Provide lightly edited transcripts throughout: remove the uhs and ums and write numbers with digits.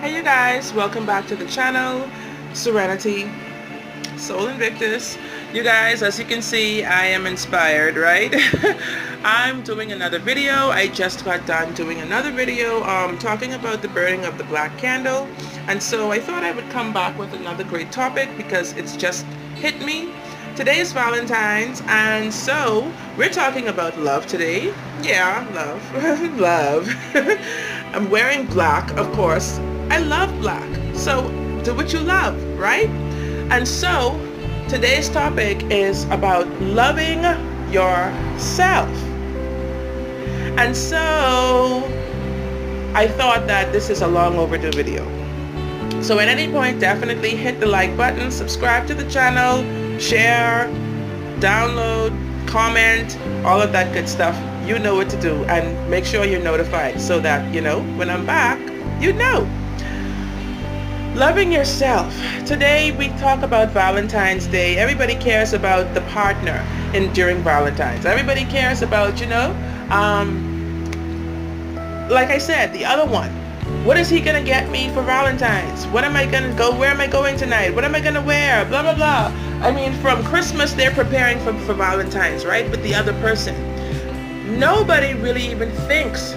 Hey you guys, welcome back to the channel, Serenity, Soul Invictus. You guys, as you can see, I am inspired, right? I'm doing another video. I just got done doing another video talking about the burning of the black candle. And so I thought I would come back with another great topic because it's just hit me. Today is Valentine's, and so we're talking about love today. Yeah, love. Love. I'm wearing black, of course. I love black. So do what you love, right? And so today's topic is about loving yourself. And so I thought that this is a long overdue video. So at any point, definitely hit the like button, subscribe to the channel, share, download, comment, all of that good stuff. You know what to do, and make sure you're notified so that, you know, when I'm back, you know. Loving yourself. Today we talk about Valentine's Day. Everybody cares about the partner during Valentine's. Everybody cares about, you know, like I said, the other one. What is he going to get me for Valentine's? What am I going to go? Where am I going tonight? What am I going to wear? Blah, blah, blah. I mean, from Christmas, they're preparing for Valentine's, right? With the other person. Nobody really even thinks.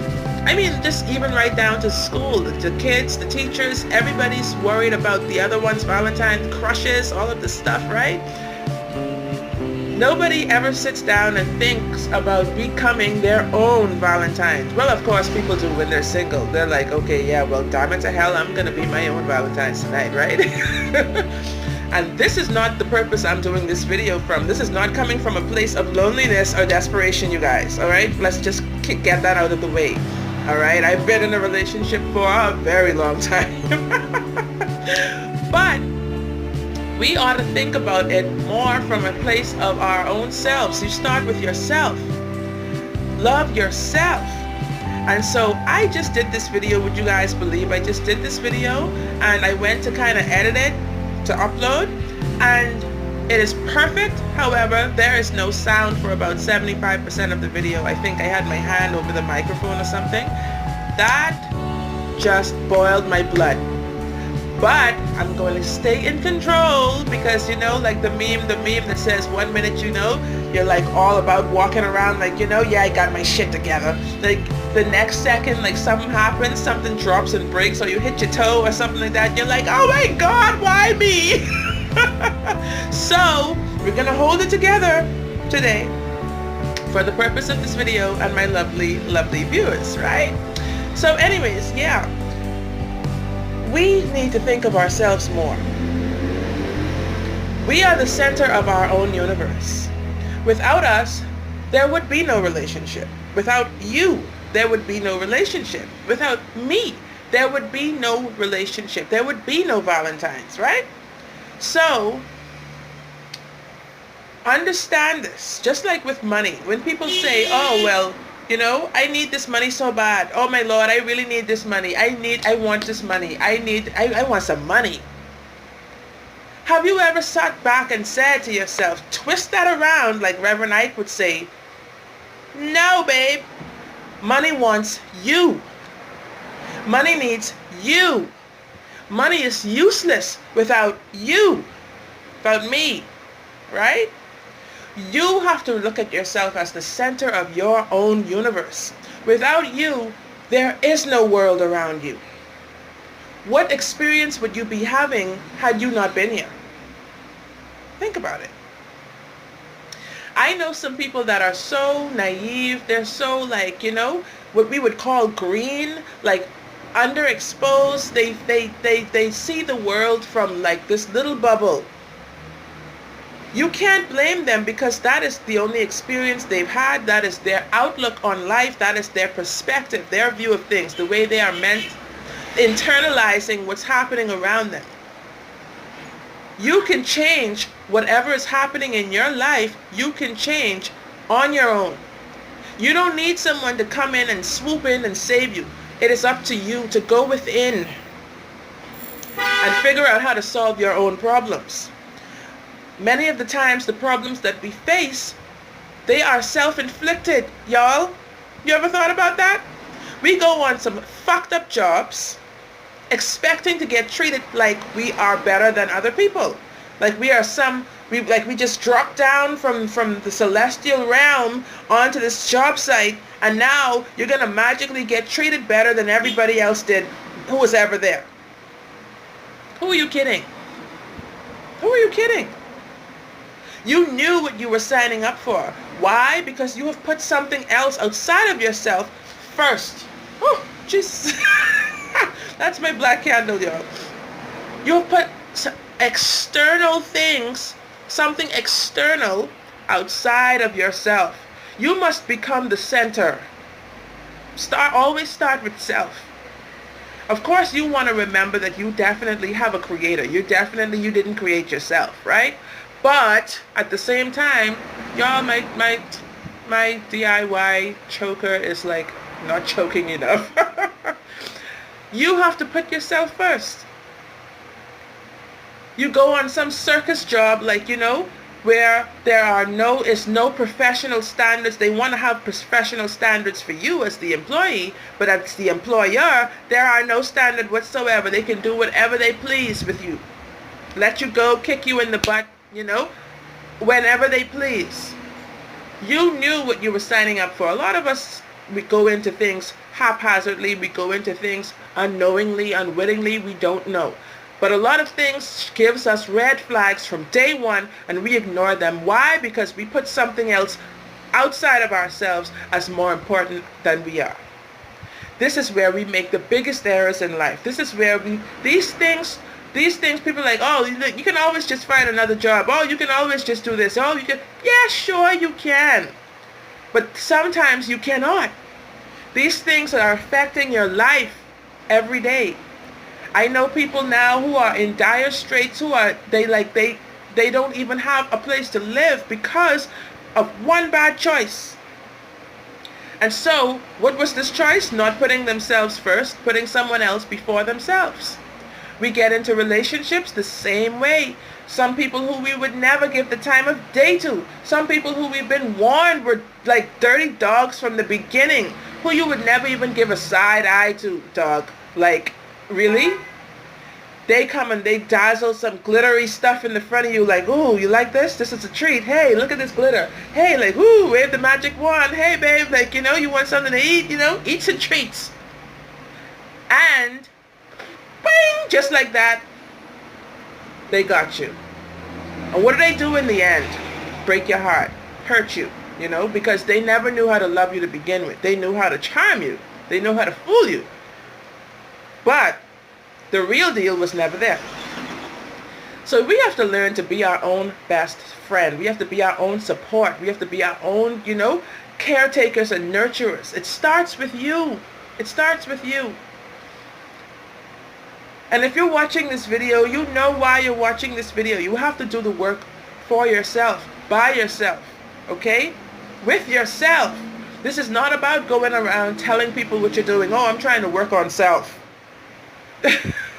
I mean, just even right down to school, the kids, the teachers, everybody's worried about the other one's Valentine's crushes, all of this stuff, right? Nobody ever sits down and thinks about becoming their own Valentine's. Well, of course, people do when they're single. They're like, okay, yeah, well, damn it to hell, I'm going to be my own Valentine's tonight, right? And this is not the purpose I'm doing this video from. This is not coming from a place of loneliness or desperation, you guys, all right? Let's just get that out of the way, all right? I've been in a relationship for a very long time. But we ought to think about it more from a place of our own selves. You start with yourself. Love yourself. And so I just did this video. Would you guys believe I just did this video? And I went to kind of edit it to upload. And it is perfect. However, there is no sound for about 75% of the video. I think I had my hand over the microphone or something. That just boiled my blood. But I'm going to stay in control because, you know, like the meme that says 1 minute, you know, you're like all about walking around like, you know, yeah, I got my shit together. Like the next second, like something happens, something drops and breaks, or you hit your toe or something like that. You're like, oh my God, why me? So we're going to hold it together today for the purpose of this video and my lovely, lovely viewers, right? So anyways, yeah. We need to think of ourselves more. We are the center of our own universe. Without us, there would be no relationship. Without you, there would be no relationship. Without me, there would be no relationship. There would be no Valentine's, right? So, understand this. Just like with money. When people say, oh, well, you know, I need this money so bad. Oh my Lord, I really need this money. I want this money. I want some money. Have you ever sat back and said to yourself, twist that around like Reverend Ike would say, no babe, money wants you. Money needs you. Money is useless without you, without me, right? You have to look at yourself as the center of your own universe. Without you, there is no world around you. What experience would you be having had you not been here? Think about it. I know some people that are so naive. They're so like, you know, what we would call green, like underexposed. They see the world from like this little bubble. You can't blame them because that is the only experience they've had. That is their outlook on life. That is their perspective, their view of things, the way they are internalizing what's happening around them. You can change whatever is happening in your life. You can change on your own. You don't need someone to come in and swoop in and save you. It is up to you to go within and figure out how to solve your own problems. Many of the times, the problems that we face, they are self-inflicted, y'all. You ever thought about that? We go on some fucked up jobs. expecting to get treated like we are better than other people. Like we are we just dropped down from the celestial realm onto this job site, and now you're going to magically get treated better than everybody else did who was ever there. Who are you kidding? Who are you kidding? You knew what you were signing up for. Why? Because you have put something else outside of yourself first. Oh, Jesus. That's my black candle, y'all. You have put external things, something external outside of yourself. You must become the center. Always start with self. Of course, you want to remember that you definitely have a creator. You didn't create yourself, right? But at the same time, y'all, my DIY choker is like not choking enough. You have to put yourself first. You go on some circus job, like, where there are no professional standards. They want to have professional standards for you as the employee, but as the employer, there are no standard whatsoever. They can do whatever they please with you. Let you go, kick you in the butt, whenever they please. You knew what you were signing up for. A lot of us, we go into things haphazardly. We go into things unknowingly, unwittingly. We don't know. But a lot of things gives us red flags from day one, and we ignore them. Why? Because we put something else outside of ourselves as more important than we are. This is where we make the biggest errors in life. This is where these things, people are like, oh, you can always just find another job. Oh, you can always just do this. Oh, you can. Yeah, sure you can. But sometimes you cannot. These things are affecting your life every day. I know people now who are in dire straits, they don't even have a place to live because of one bad choice. And so, what was this choice? Not putting themselves first, putting someone else before themselves. We get into relationships the same way. Some people who we would never give the time of day to. Some people who we've been warned were like dirty dogs from the beginning, who you would never even give a side eye to, dog. Like, really? They come and they dazzle some glittery stuff in the front of you, like, ooh, you like this? This is a treat. Hey, look at this glitter. Hey, like, ooh, wave the magic wand. Hey, babe, like, you want something to eat, eat some treats. And, bing, just like that, they got you. And what do they do in the end? Break your heart, hurt you, because they never knew how to love you to begin with. They knew how to charm you. They knew how to fool you. But the real deal was never there. So we have to learn to be our own best friend. We have to be our own support. We have to be our own, caretakers and nurturers. It starts with you. It starts with you. And if you're watching this video, you know why you're watching this video. You have to do the work for yourself, by yourself, okay? With yourself. This is not about going around telling people what you're doing. Oh, I'm trying to work on self.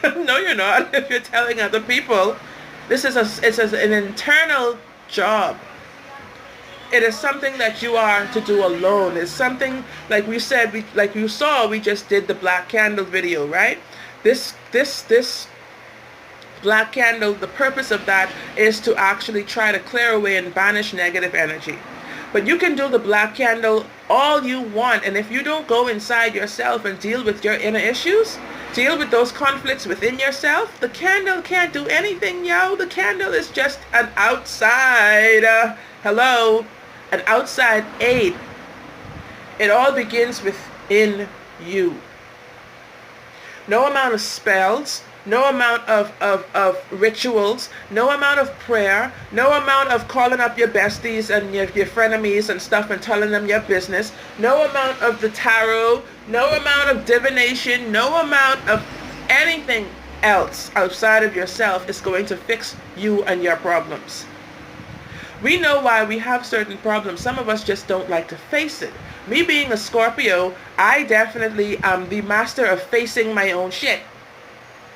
No, you're not. If you're telling other people, this is an internal job. It is something that you are to do alone. It's something, like we said, like you saw, we just did the black candle video, right? This black candle, the purpose of that is to actually try to clear away and banish negative energy. But you can do the black candle all you want, and if you don't go inside yourself and deal with your inner issues, deal with those conflicts within yourself, the candle can't do anything, yo. The candle is just an outside, an outside aid. It all begins within you. No amount of spells, no amount of rituals, no amount of prayer, no amount of calling up your besties and your frenemies and stuff and telling them your business, no amount of the tarot, no amount of divination, no amount of anything else outside of yourself is going to fix you and your problems. We know why we have certain problems. Some of us just don't like to face it. Me being a Scorpio, I definitely am the master of facing my own shit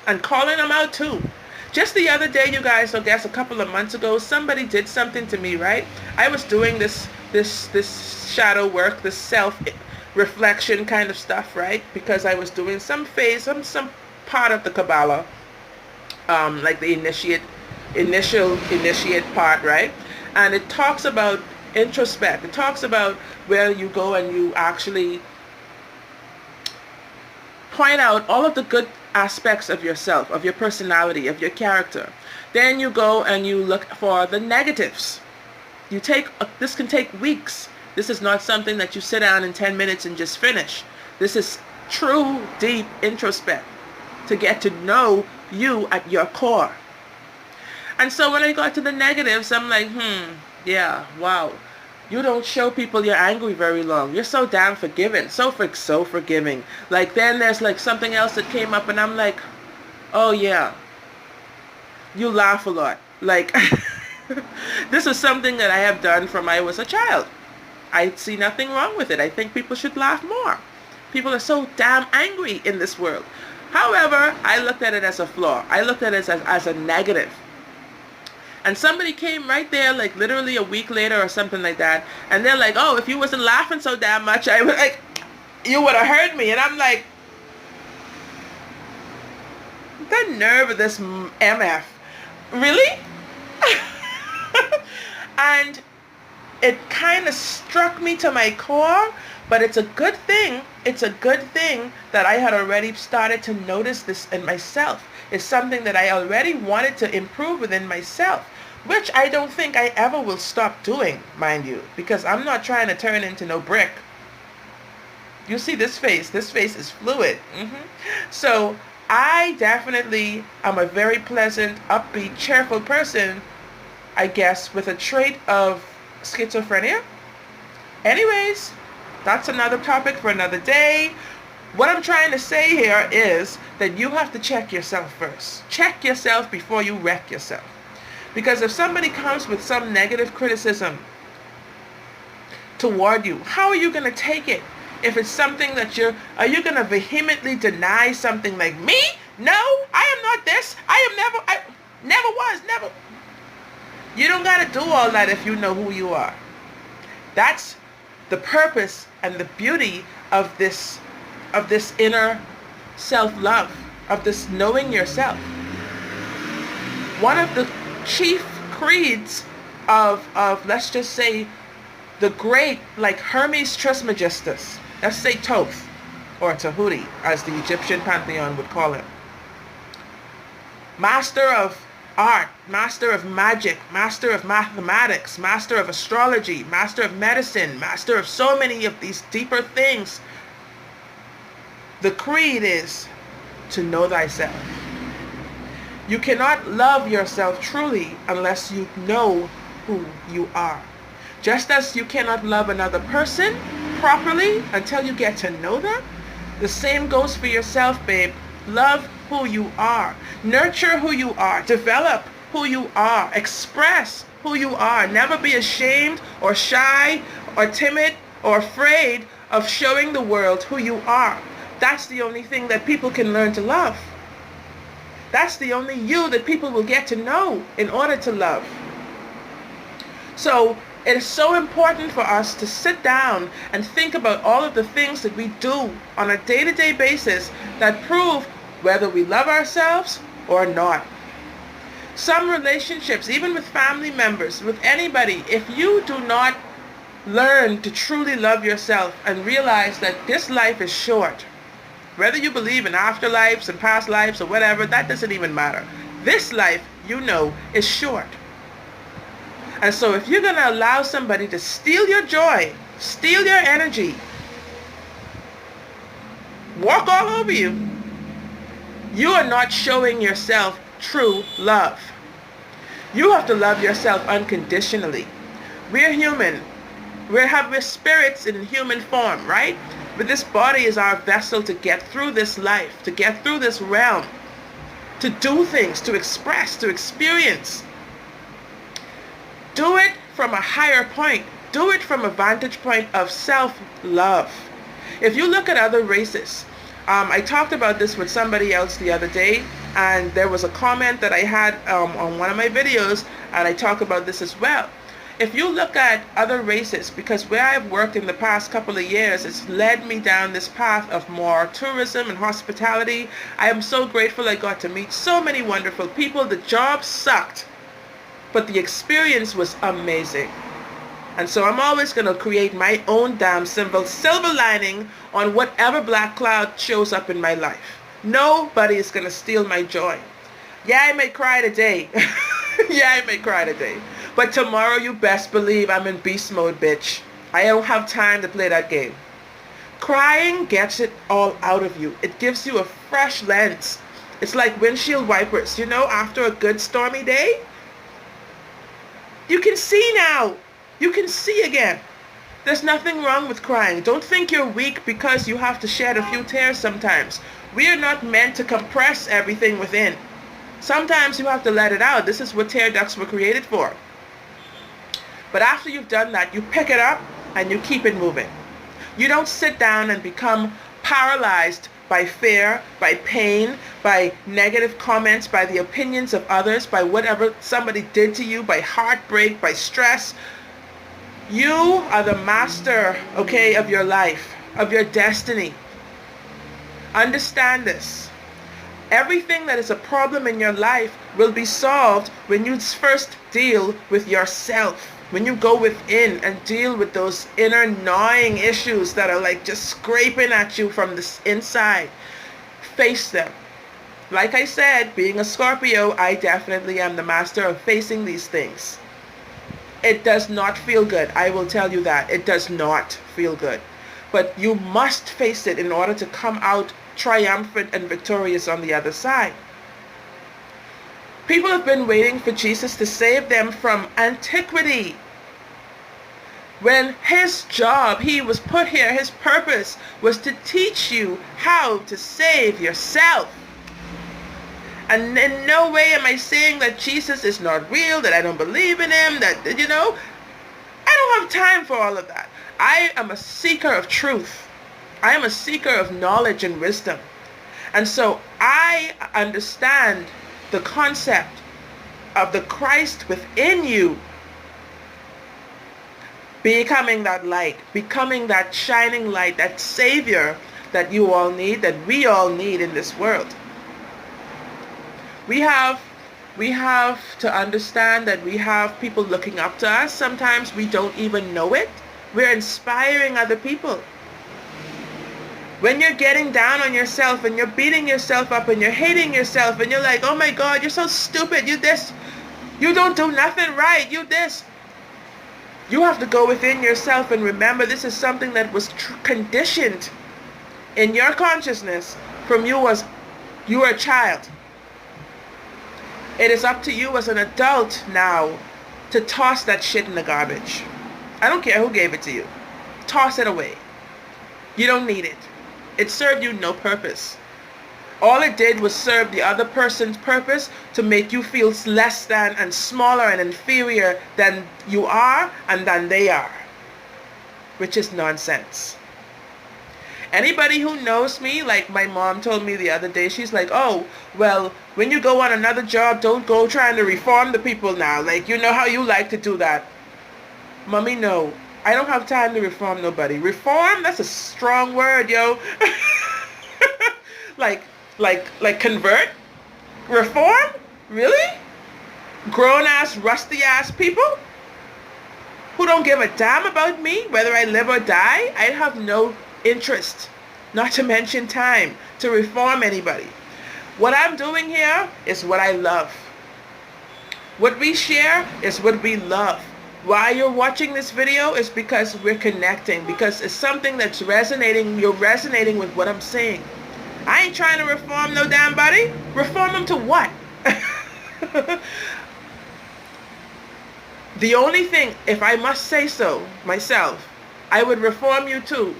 and calling them out too. Just the other day, you guys, I guess a couple of months ago, somebody did something to me, right? I was doing this shadow work, this self reflection kind of stuff, right? Because I was doing some part of the Kabbalah, like the initiate part, right? And it talks about introspect. It talks about where you go and you actually point out all of the good aspects of yourself, of your personality, of your character. Then you go and you look for the negatives. This can take weeks. This is not something that you sit down in 10 minutes and just finish. This is true, deep introspect to get to know you at your core. And so when I got to the negatives, I'm like, yeah, wow. You don't show people you're angry very long. You're so damn forgiving, so forgiving. Like then there's like something else that came up and I'm like, oh yeah, you laugh a lot. Like this is something that I have done from I was a child. I see nothing wrong with it. I think people should laugh more. People are so damn angry in this world. However, I looked at it as a flaw. I looked at it as a negative. And somebody came right there, like literally a week later or something like that, and they're like, oh, if you wasn't laughing so damn much, I would like, you would have heard me. And I'm like, the nerve of this MF. Really? And it kind of struck me to my core, but it's a good thing. It's a good thing that I had already started to notice this in myself. It's something that I already wanted to improve within myself, which I don't think I ever will stop doing, mind you, because I'm not trying to turn into no brick. You see this face is fluid. So I definitely am a very pleasant, upbeat, cheerful person, I guess, with a trait of schizophrenia. Anyways, that's another topic for another day. What I'm trying to say here is that you have to check yourself first. Check yourself before you wreck yourself. Because if somebody comes with some negative criticism toward you, how are you going to take it? If it's something that are you going to vehemently deny something like, me? No, I am not this. I never was. You don't got to do all that if you know who you are. That's the purpose and the beauty of this inner self-love, of this knowing yourself. One of the chief creeds of let's just say the great, like Hermes Trismegistus, let's say Thoth or Tahuti as the Egyptian pantheon would call him, master of art, master of magic, master of mathematics, master of astrology, master of medicine, master of so many of these deeper things. The creed is to know thyself. You cannot love yourself truly unless you know who you are. Just as you cannot love another person properly until you get to know them, the same goes for yourself, babe. Love who you are. Nurture who you are. Develop who you are. Express who you are. Never be ashamed or shy or timid or afraid of showing the world who you are. That's the only thing that people can learn to love. That's the only you that people will get to know in order to love. So it is so important for us to sit down and think about all of the things that we do on a day-to-day basis that prove whether we love ourselves or not. Some relationships, even with family members, with anybody, if you do not learn to truly love yourself and realize that this life is short, whether you believe in afterlives and past lives or whatever, that doesn't even matter. This life, you know, is short. And so if you're going to allow somebody to steal your joy, steal your energy, walk all over you, you are not showing yourself true love. You have to love yourself unconditionally. We're human. We're spirits in human form, right? But this body is our vessel to get through this life, to get through this realm, to do things, to express, to experience. Do it from a higher point. Do it from a vantage point of self-love. If you look at other races, I talked about this with somebody else the other day, and there was a comment that I had on one of my videos, and I talk about this as well. if you look at other races, because where I've worked in the past couple of years, it's led me down this path of more tourism and hospitality. I am so grateful I got to meet so many wonderful people. The job sucked, but the experience was amazing. And so I'm always going to create my own damn silver lining on whatever black cloud shows up in my life. Nobody is going to steal my joy. Yeah, I may cry today. Yeah, I may cry today. But tomorrow, you best believe I'm in beast mode, bitch. I don't have time to play that game. Crying gets it all out of you. It gives you a fresh lens. It's like windshield wipers. You know, after a good stormy day, you can see now. You can see again. There's nothing wrong with crying. Don't think you're weak because you have to shed a few tears sometimes. We are not meant to compress everything within. Sometimes you have to let it out. This is what tear ducts were created for. But after you've done that, you pick it up and you keep it moving. You don't sit down and become paralyzed by fear, by pain, by negative comments, by the opinions of others, by whatever somebody did to you, by heartbreak, by stress. You are the master, okay, of your life, of your destiny. Understand this. Everything that is a problem in your life will be solved when you first deal with yourself. When you go within and deal with those inner gnawing issues that are like just scraping at you from the inside. Face them. Like I said, being a Scorpio, I definitely am the master of facing these things. It does not feel good. I will tell you that. It does not feel good. But you must face it in order to come out triumphant and victorious on the other side. People have been waiting for Jesus to save them from antiquity. When his job, he was put here, his purpose was to teach you how to save yourself. And in no way am I saying that Jesus is not real, that I don't believe in him, that, you know, I don't have time for all of that. I am a seeker of truth. I am a seeker of knowledge and wisdom. And so I understand the concept of the Christ within you becoming that light, becoming that shining light, that savior that you all need, that we all need in this world. We have to understand that we have people looking up to us. Sometimes we don't even know it. We're inspiring other people. When you're getting down on yourself and you're beating yourself up and you're hating yourself and you're like, oh my God, you're so stupid, you this, you don't do nothing right, you this. You have to go within yourself and remember this is something that was conditioned in your consciousness from you as you were a child. It is up to you as an adult now to toss that shit in the garbage. I don't care who gave it to you. Toss it away. You don't need it. It served you no purpose. All it did was serve the other person's purpose to make you feel less than and smaller and inferior than you are and than they are, which is nonsense. Anybody who knows me, like my mom told me the other day, she's like, oh, well, when you go on another job, don't go trying to reform the people now. Like, you know how you like to do that. Mommy, no. I don't have time to reform nobody. Reform? That's a strong word, yo. like convert? Reform? Really? Grown-ass, rusty-ass people? Who don't give a damn about me, whether I live or die? I have no interest, not to mention time, to reform anybody. What I'm doing here is what I love. What we share is what we love. Why you're watching this video is because we're connecting, because it's something that's resonating. You're resonating with what I'm saying. I ain't trying to reform no damn body. Reform them to what? The only thing, if I must say so myself, I would reform you to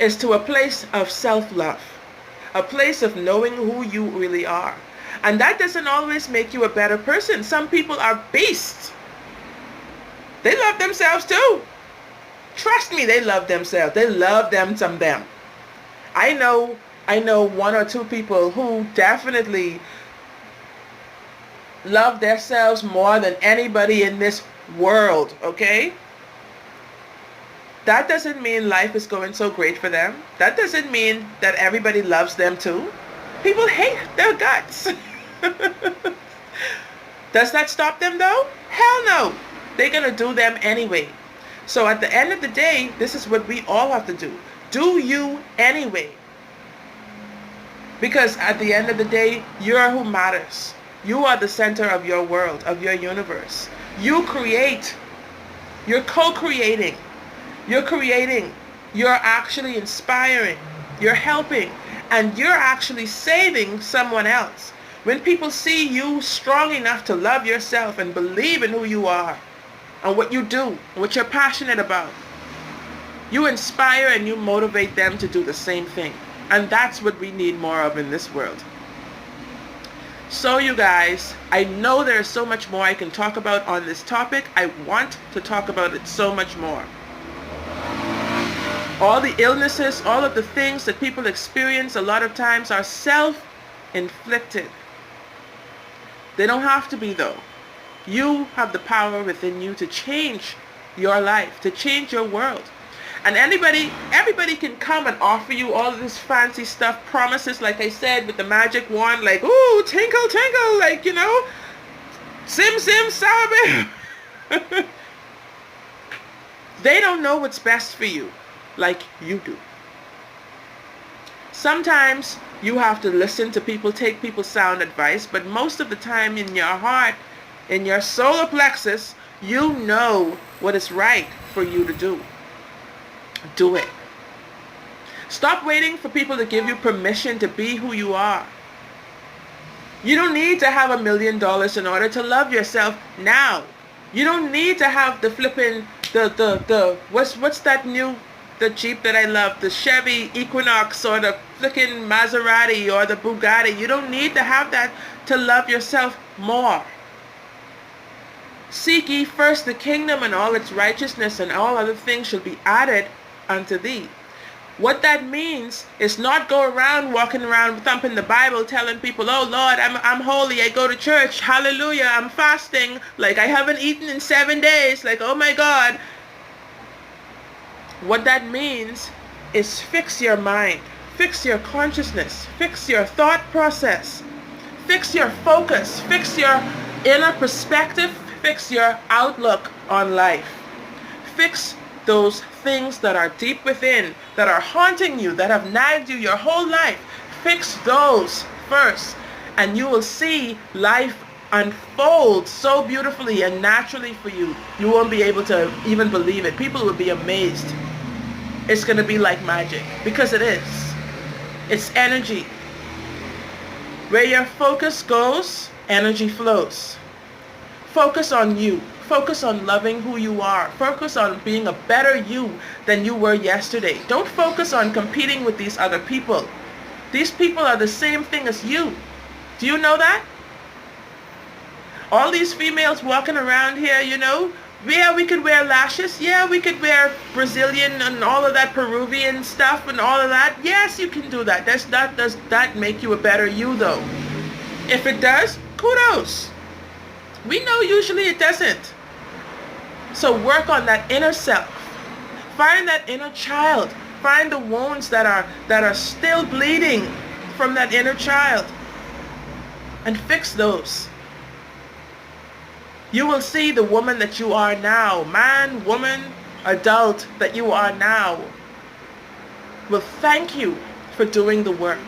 is to a place of self-love, a place of knowing who you really are. And that doesn't always make you a better person. Some people are beasts. They love themselves too. Trust me, they love themselves. They love them some them. I know one or two people who definitely love themselves more than anybody in this world, okay? That doesn't mean life is going so great for them. That doesn't mean that everybody loves them too. People hate their guts. Does that stop them though? Hell no. They're going to do them anyway. So at the end of the day, this is what we all have to do. Do you anyway. Because at the end of the day, you're who matters. You are the center of your world, of your universe. You create. You're co-creating. You're creating. You're actually inspiring. You're helping. And you're actually saving someone else. When people see you strong enough to love yourself and believe in who you are and what you do, what you're passionate about, you inspire and you motivate them to do the same thing. And that's what we need more of in this world. So you guys, I know there's so much more I can talk about on this topic. I want to talk about it so much more. All the illnesses, all of the things that people experience a lot of times are self-inflicted. They don't have to be though. You have the power within you to change your life, to change your world. And everybody can come and offer you all of this fancy stuff, promises, like I said, with the magic wand, like, ooh, tinkle, tinkle, like, you know, sim, sim, sour bear. They don't know what's best for you like you do. Sometimes you have to listen to people, take people's sound advice, but most of the time in your heart, in your solar plexus, you know what is right for you to do. Do it. Stop waiting for people to give you permission to be who you are. You don't need to have $1 million in order to love yourself now. You don't need to have the flipping, what's that new, the Jeep that I love, the Chevy Equinox or the flipping Maserati or the Bugatti. You don't need to have that to love yourself more. Seek ye first the kingdom and all its righteousness, and all other things shall be added unto thee. What that means is not go around walking around thumping the Bible telling people, oh Lord, I'm holy, I go to church, hallelujah, I'm fasting, like I haven't eaten in 7 days, like oh my God. What that means is fix your mind, fix your consciousness, fix your thought process, fix your focus, fix your inner perspective, fix your outlook on life. Fix those things that are deep within, that are haunting you, that have nagged you your whole life. Fix those first, and you will see life unfold so beautifully and naturally for you. You won't be able to even believe it. People will be amazed. It's going to be like magic, because it is. It's energy. Where your focus goes, energy flows. Focus on you. Focus on loving who you are. Focus on being a better you than you were yesterday. Don't focus on competing with these other people. These people are the same thing as you. Do you know that? All these females walking around here, you know, yeah, we could wear lashes. Yeah, we could wear Brazilian and all of that Peruvian stuff and all of that. Yes, you can do that. Does that make you a better you though? If it does, kudos. We know usually it doesn't. So work on that inner self. Find that inner child. Find the wounds that are still bleeding from that inner child. And fix those. You will see the woman that you are now, man, woman, adult that you are now, will thank you for doing the work.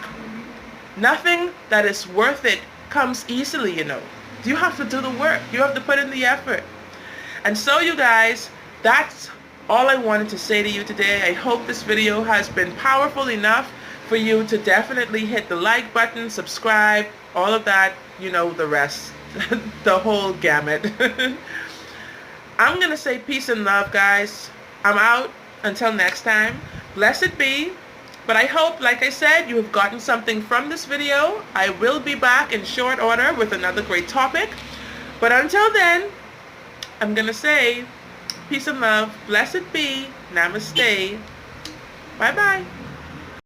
Nothing that is worth it comes easily, you know. You have to do the work. You have to put in the effort. And so you guys, that's all I wanted to say to you today. I hope this video has been powerful enough for you to definitely hit the like button, subscribe, all of that, you know, the rest, the whole gamut. I'm going to say peace and love, guys. I'm out. Until next time, blessed be. But I hope, like I said, you have gotten something from this video. I will be back in short order with another great topic. But until then, I'm going to say peace and love. Blessed be. Namaste. Bye-bye.